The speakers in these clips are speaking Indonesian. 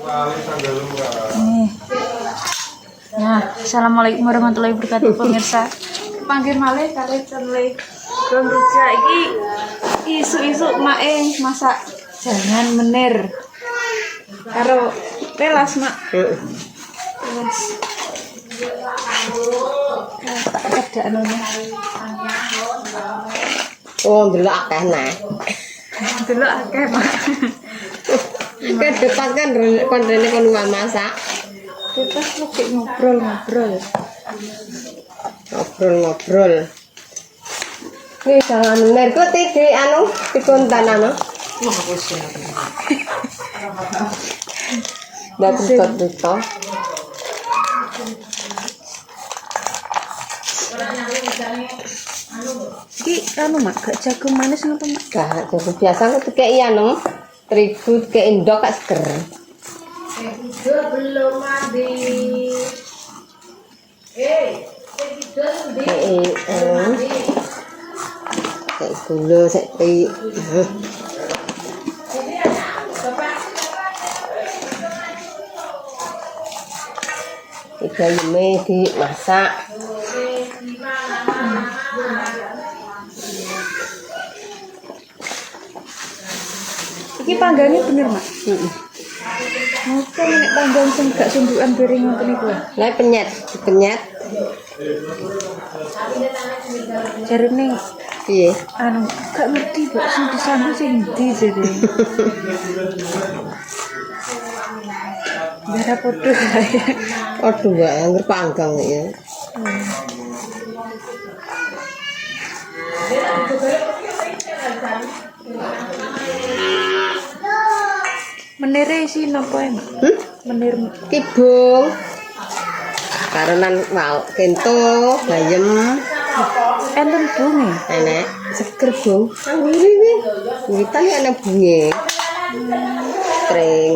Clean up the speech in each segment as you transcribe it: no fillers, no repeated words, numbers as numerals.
Nih. Nah, assalamualaikum warahmatullahi wabarakatuh pemirsa. Panggil malih kali terle. Gong kerja iki isu-isu mae masak jangan menir. Karo pelas mak. Pelas. Tak ada anunya. Oh, dulu akeh nah. Dulu akeh mak. Ke depan kan kontennya kon masak. Bebas lu kayak ngobrol-ngobrol. Ngobrol-ngobrol. Wih, jangan bener kok di anu di konten anu. Dah cerita. Ki anu mak gak jagung manis napa mak? Gak jagung biasa kok kayak anu. Terigu kayak endok gak seger. Belum mandi. Kayak gula sek iga yume dimasak. Iki panggangnya bener mak? Mungkin nek panggang sing gak sundukan piring ngoten iku. Lah penyet. Jarine Piye? anu gak ngerti mbak sing disandu sing ndi jare. Dara podo ya. Aduh, gak angger panggang ya. Menire isi napa ya mak? Menir Kibung. Karenan wal kento, bayem, enten bunge. enek seger bung. Ngiri. Ngiritan ya ana bunge. Tring.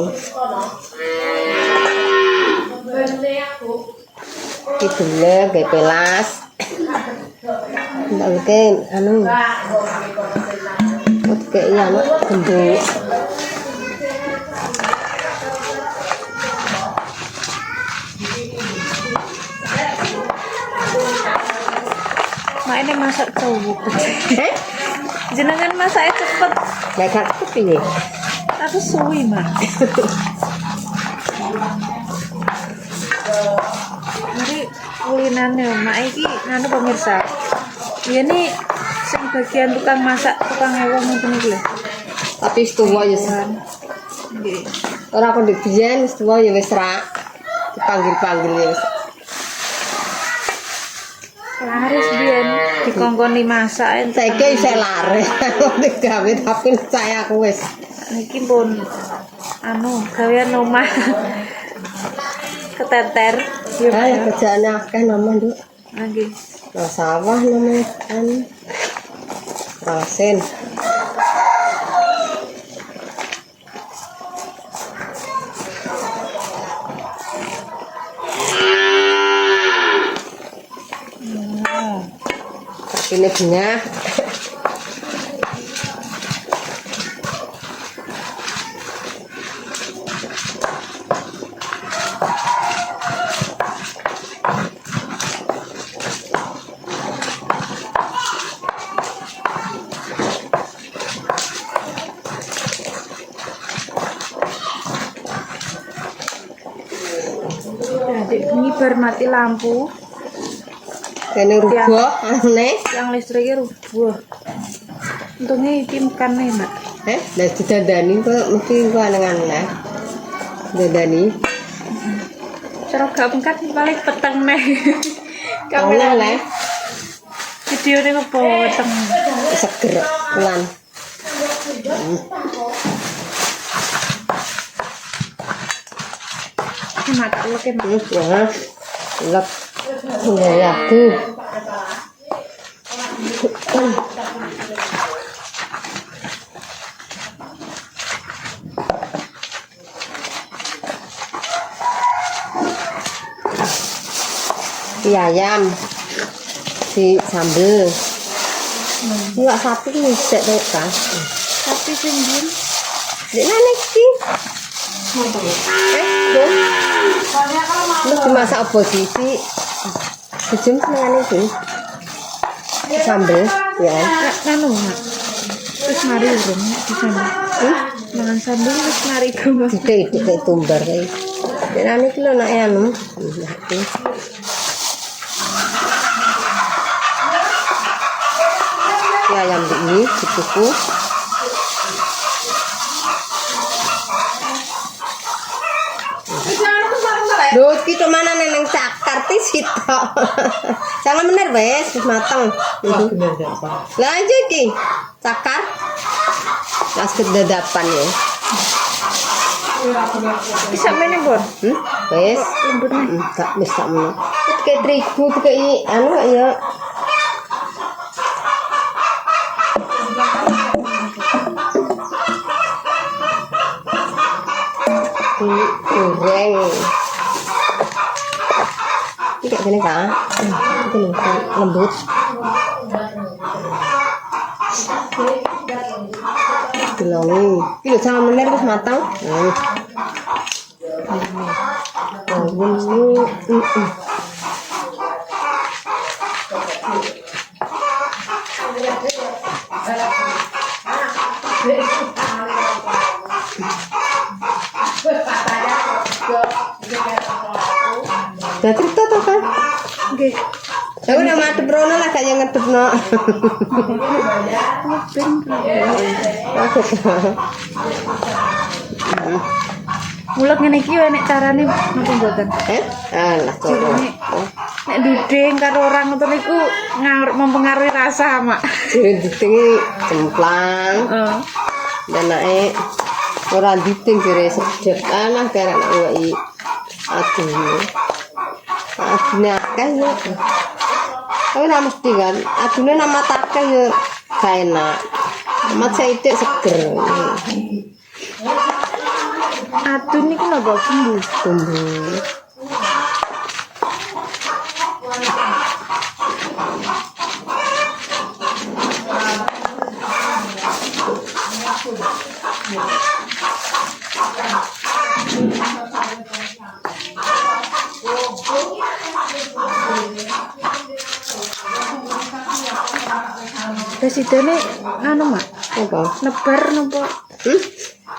Kidule gawe pelas. Ndak oke anu. Oke iya mak gembuk. Mak ini masak cepet. Jenengan masaknya cepet. Lah gak piye? Aku suwi mak. Jadi kulinane mak iki nganu pemirsa. Iya nih sing bagian tukang masak, tukang ewang ngoten iki lho. Tapi setuwa ya Nggih. ora kok dibiyen setuwa ya wis ra dipanggil-panggil ya wis. Laris biyen dikongkoni masak Saiki isih lare. Gawe tapi saya aku wis. niki pun anu gawean omah keteter yo Ya kerjaane akeh nama Nduk. nggih. Nah, sawah namanya kan. Rasin. Ini bunga. Jadi ini bar mati lampu, Kene rubuh aneh. yang listriknya rubuh. Untungnya iki makan nih mak. Lah didandani kok mesti ku aneh-aneh. Didandani. Cara gak bengkak paling peteng nih. Kamera le Video ini apa peteng? seger lan. Mak lek mak. Terus ya. Lep. Ya aku. Ayam si sambel. Enggak sapi ki sik to, Kak. Sapi sing ndi? Dek nane iki. Bu. Lu dimasak apa sih? Sejam senengane iki. Sambel, ya. Anu, Mak. Terus mari urung di sana. Mangan sambel terus mari go. Didik tumbar kae. Denane iki lho nek anu. Ya ayam ini dituku. Duh, kita mana neneng cakar sitok. Jangan bener wes, wis mateng. Lah aja iki, cakar. Las kedadapan ya. Bisa meneh, Bor. Wes, enggak bisa meneh. Kayak terigu kayak anu ya. Goreng. Ini kayak gini kak, ini lembut. Dilongi, ini jangan menir terus matang. Udah cerita tuh kan? Oke. Ya udah madep rono lah kayak ngedep no. Mulak ngene iki yo nek carane napa mboten? Alah coba. Nek duding karo orang ngoten niku mempengaruhi rasa, Mak. Duding cemplang. Heeh. Dan naik orang diting kira sedap anak karena wai aduh akeh ya tapi nama mesti kan aduhnya nama takeh ya gak enak amat saidik seger Aduh niku napa bumbu? Presidene anu, Mak. apa? Nebar napa?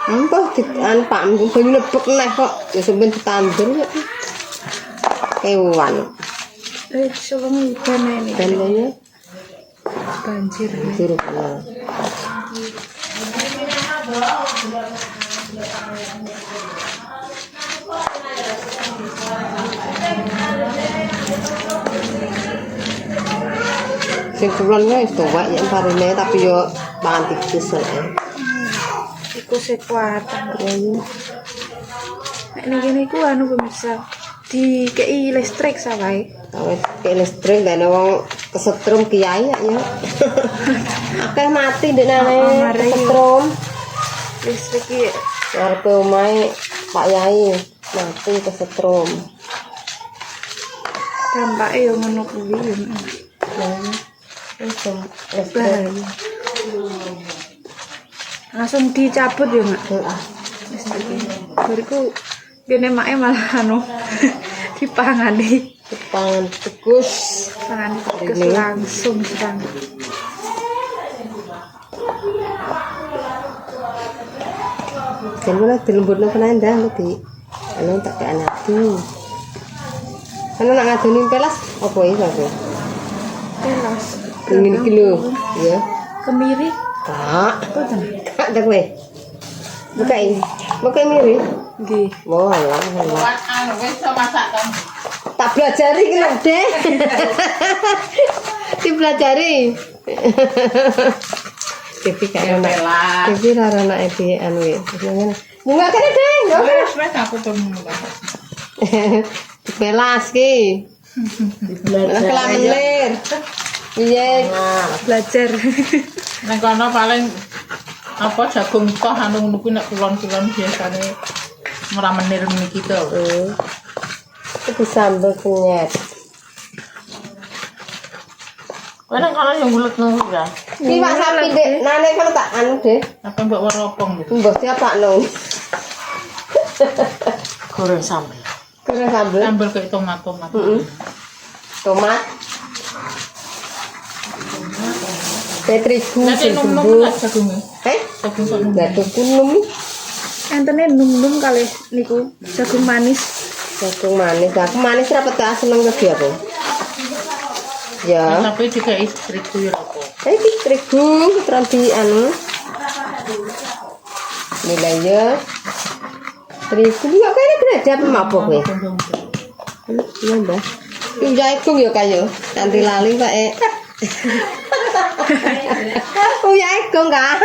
Apa anu Pak banyu lebek neh kok ya sampeyan ditandur ya. Kewan. Solong udan ini. Bandanya Banjir. juru kenal. Sing kulon wis tuwek ya parine tapi yo pangan tipis ae. Iku sekuatan. Nek niki niku anu pemirsa. Dikei listrik sawae. Wis ke listrik dan wong kesetrum kiai ya. Akeh mati ndek nane kesetrum. Listrik iki Arep omahe Pak Yai mati kesetrum. dampake yo ngono kuwi yo. Listrik. Langsung dicabut ya, Mak. Listrik. Bariku kene make malah anu dipangani. Pangan tegus. Pangan teges langsung serang. Kan mana dilembutno penanda lebih. Anu tak ke anak tuh. Kan nak ngadoni pelas apa iki aku? Telas. Ingin kilo, ya. Kemiri. Kak, Boten. kak dak we. Bukain. Bukain miri. Nggih. Oh, alah. Anu wis iso masak kan. Tak belajari ki lho, Dek. Dipelajari. Tapi kayak anak. Pelas. Tapi rara anak iki anu ya. Bunga kene, Dek. Wis aku pengen. Dipelas ki. Kelamelir. Iya. Belajar. Nek kono paling apa jagung toh anu ngono kuwi nek kulon-kulon biasane meramenir niki to. Itu sambal kenyet. Kowe nek kono yo ngulet ngono ya. Iki Pak sapi, Dek. Nane kalau tak anu, Dek. Apa mbok weropong gitu. Mbah siapa no? Goreng sambal. Goreng sambal. Sambal kayak tomat-tomat. Tomat. Terigu Nanti sing nom-nom bumbu. lah jagungnya. Jagung kok nom. Lah tuku num. Entene num-num kalih niku jagung manis. Jagung manis. Aku manis ra petak seneng ke aku. Ya. Tapi juga istriku ya apa. Iki terigu terus di anu. Nilai ya. Terigu iki kok kene gede apa mabok kowe? Iya, Mbak. Iki jagung ya kayu. Nanti lali Pak. Oh ya ekong kak.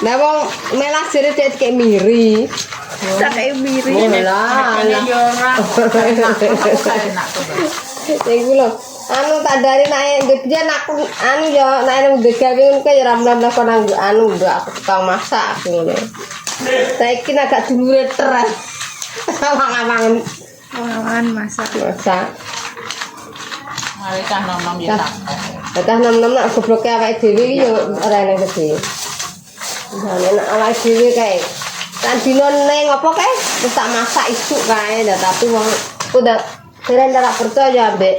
Nah wong melas jere cek kayak miri. Sak miri. Oh lah. Ini ya ora. Enak tuh. Iku lho. Anu tak dari naik gede aku anu ya naik nang gawe ngono ya ram-ram kon anu nduk aku tukang masak ngono. Saiki agak dulure teras. Awang-awangan Awan masak. masak. Mari kan nom-nom ya tak. Betah nom-nom nak gobloke awake dhewe iki yo ora enak gede. Jane nek awake dhewe kae kan dino ning apa kae wis tak masak isuk kae lah tapi wong udah keren ora percaya ambek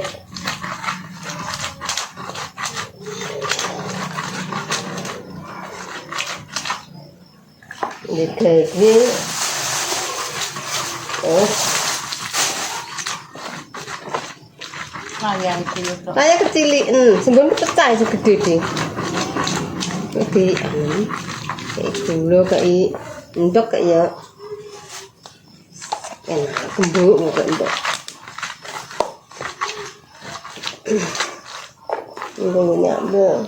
iki Lumayan sih itu. saya kecilin, sebelum pecah segede deh. Jadi kayak dulu kayak endok kayak enak gembuk mau kayak endok. Ini nyambung.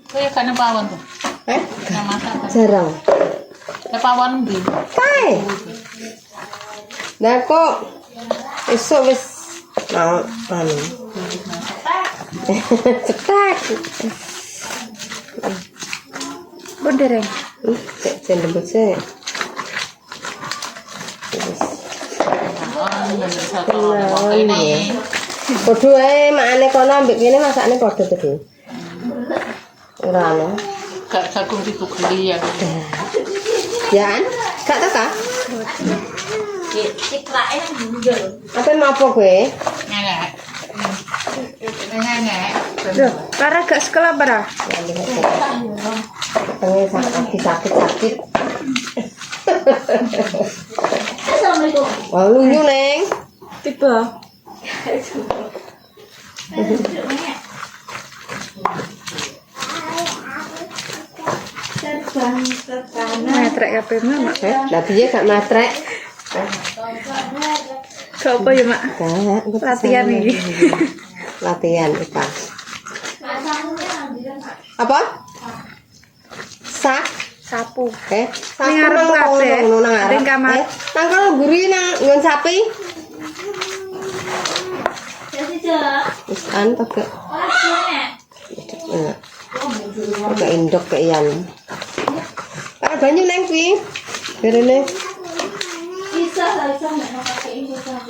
Kaya kan pawon tuh. Eh? Yang masak. Jarang. Pawon ndi? Kae. Nah kok esok wis mau anu. Cetak. Bondereng. Cek lembut sih. Podo ae makane kono ambek kene masakne podo gede. Ora ono. Gak jagung ditugeli ya. Ya an? Gak tak kah? Cikrake nang bundel. Apa mau apa kowe? Nenek. Nenek. Loh, para gak sekolah para? Ketemu sakit-sakit. Assalamualaikum. Wah lunyu neng. Tiba. Metrek kabeh mak. Lah piye gak matrek? Gak apa ya mak? Gak. Latihan iki. Latihan apa? Apa? Sak. Sapu. Sapu Ning arep kabeh. nang arep. Ning kamar. Nang kono guri nang nggon sapi. Wis an pakai. Pakai indok kayak iyan. Ada banyu neng kuwi. Berene. Bisa nek pakai ini bisa.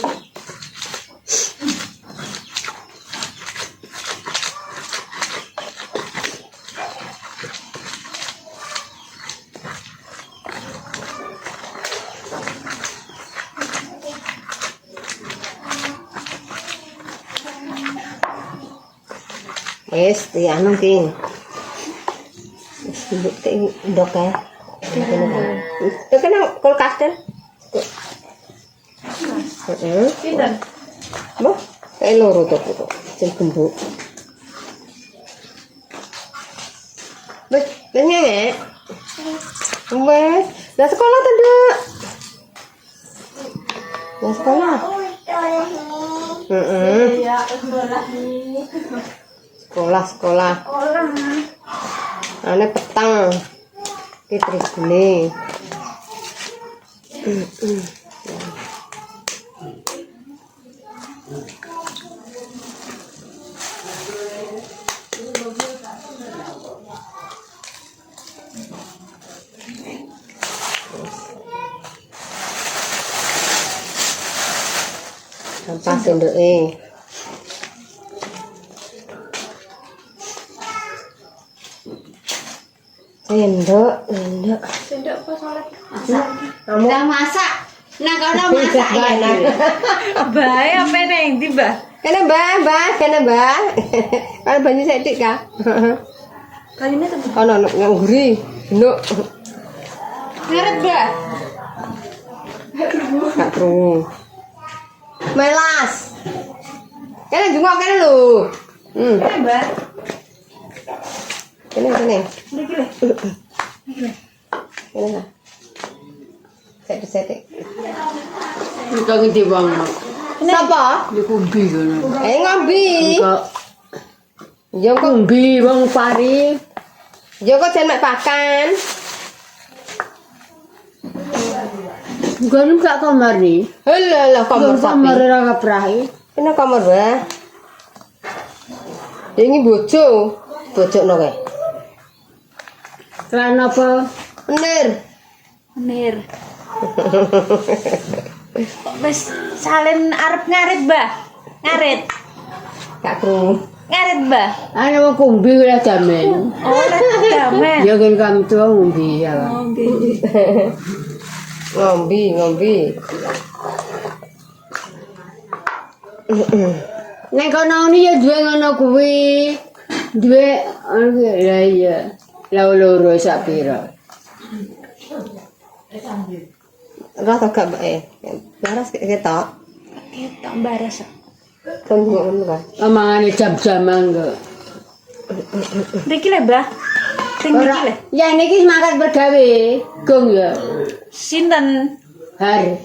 Wes, di anu ki. Wis indok kae. Itu kan kulkas kan? Pinten? Loh, kayak loro tuh itu, sing gembuk. Wes, nengek. Wes, lah sekolah tadi. Lah sekolah. Ya, sekolah nih. Sekolah. Ane petang. Ki trigune. Sampah sendoke. Endok. Sendok apa soalnya? Udah masak. Nah kalau masak ya. Bae apa neng di bah? Kena bah. Kalau banyak sedikit kah? Kalinya tuh Kalau nguri, endok. ngaret bah. Gak perlu. Melas. Kena jungkok kena lu. Bah. Kena. Iki le. Kena. Sedikit. Kita ngerti bang. Siapa? Di kumbi kan. Ngombi. Yo kok Kumbi bang pari. yo kok jangan mek pakan. Bukan gak kamar nih. Halah kamar Kamar sapi. raga perahi. Kena kamar bah. Ini bojo no kae. Karena apa? Bener. Menir. Wes salen arep ngarit bah. Ngarit. Gak perlu. Ngarit bah. Ana mau kumbi lah jamin. Oh, damen. Ya kan kami tuh kumbi ya. Oh, nggih. Ngombi. Nek kono ni ya duwe ngono kuwi. Duwe ya iya. Loro sak pira. Rasa gak bae. Baras ketok. Ketok baras. Kan ngono kan. Omongane jam-jaman kok. Riki le bah. Sing iki le. Ya niki semangat bergawe. Gong ya. Sinten? Har.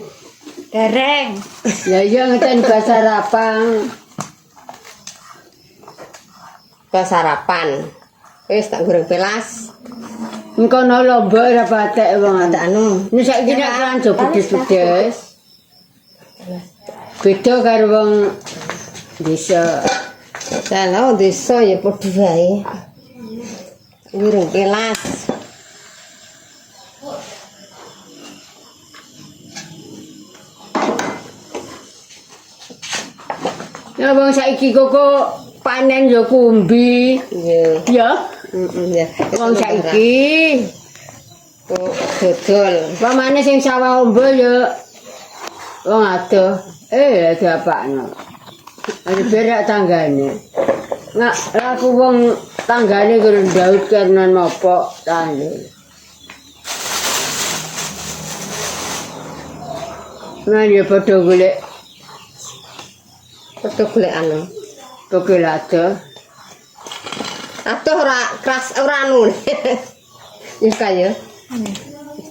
Dereng. Ya iya ngeten bahasa Rapang. Sarapan. Wis tak goreng pelas. Engko no lomba ora patek wong Ada anu. Ini saiki nek ranjo pedes-pedes. Beda karo wong desa. Kalau desa ya padha wae. Goreng pelas. Ya wong saiki koko panen ya kumbi. Iya. Ya, Ya. wong saiki Kok dodol. pamane sing sawah ombo ya wong adoh. Diapakno. Ada berak tanggane. Nggak laku wong tanggane kudu ndaut karena nopo tangga. Nah ya padha golek Padha golek anu. togel adoh. Atuh ora keras ora anu. Ya kaya.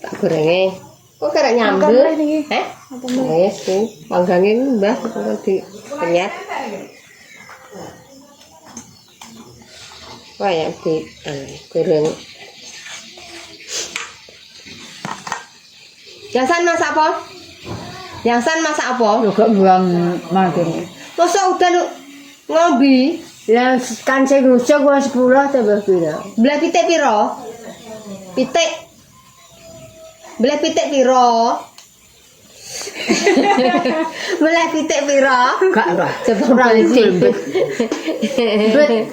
Tak gorenge. Kok kira nyambel? Mangkane iki. Wes sih, panggange Mbah kok di penyet. Wah ya di goreng. Yasan masak apa? Yasan masak apa? Juga buang makan. Masa udah lu ngombi? Lah kan sing ngusuk wong 10 tambah pira? Belah pitik piro? Pitik. Belah pitik piro? Belah pitik piro? Gak ora. Ora Bet.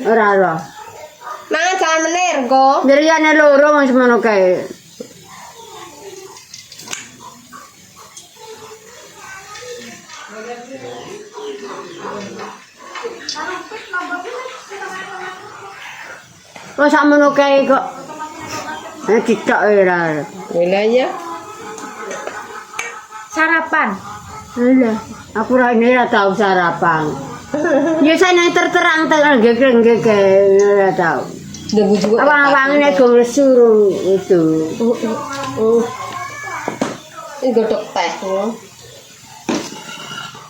Ora. Mangan jangan menir kok. Ndriyane loro wong semono kae. Kok sakmono kae kok. Ditok ora. Wilayah. Sarapan. Lah, aku ora tau sarapan. Ya sana terang-terang gegek ora tau. Debu juga. Awang-awang nek go suruh itu. Ini godok teh.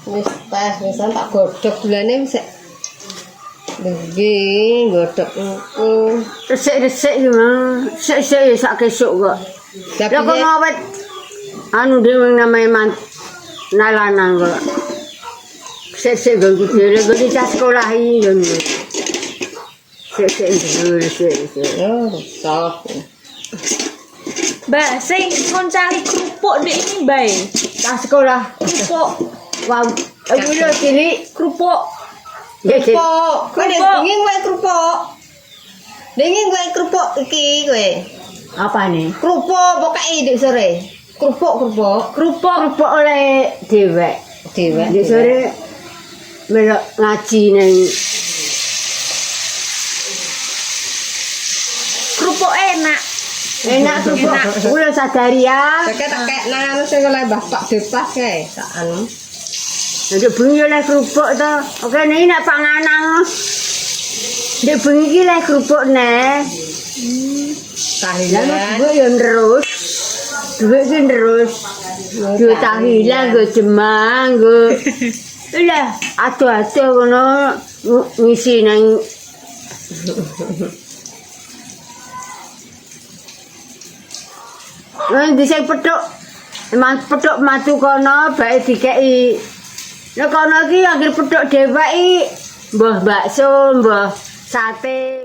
Wis teh wisan tak godok gulane wis. Lagi godok. Resik-resik yo. Sik-sik sak kesuk kok. Tapi Lah kok ngawet anu dhewe namanya nalanang kok. Sik-sik ganggu dhewe kok di sekolah iki yo. Sik-sik. oh, soft. Mbak, sing ngoncali kerupuk di ini, Mbak. Tak sekolah. Kerupuk. Wah, ulo cilik Kerupuk. kerupuk. Kerupuk. Kok dia Kerupuk. ingin wae kerupuk. Dingin gue kerupuk iki gue. Apa nih? Kerupuk pokoke ndek sore. Kerupuk. Kerupuk oleh dewek. Dewek. Di sore melok ngaji neng. Kerupuk enak. Enak kerupuk. Kulo sadari ya. Saya tak kayak nang sing oleh bapak depas kae. Tak anu. Nek bengi oleh kerupuk to. Oke nek nak panganan. Nek bengi iki oleh kerupuk neh. Tahlilan. Gue yang terus. Duit kan terus. Duit tahlilan gue jemang gue. Udah atuh-atuh kono ngisi nang bisa petuk, petuk matu kono, baik dikei. Nah kono ki akhir petuk dewa i, mbah bakso, mbah sate.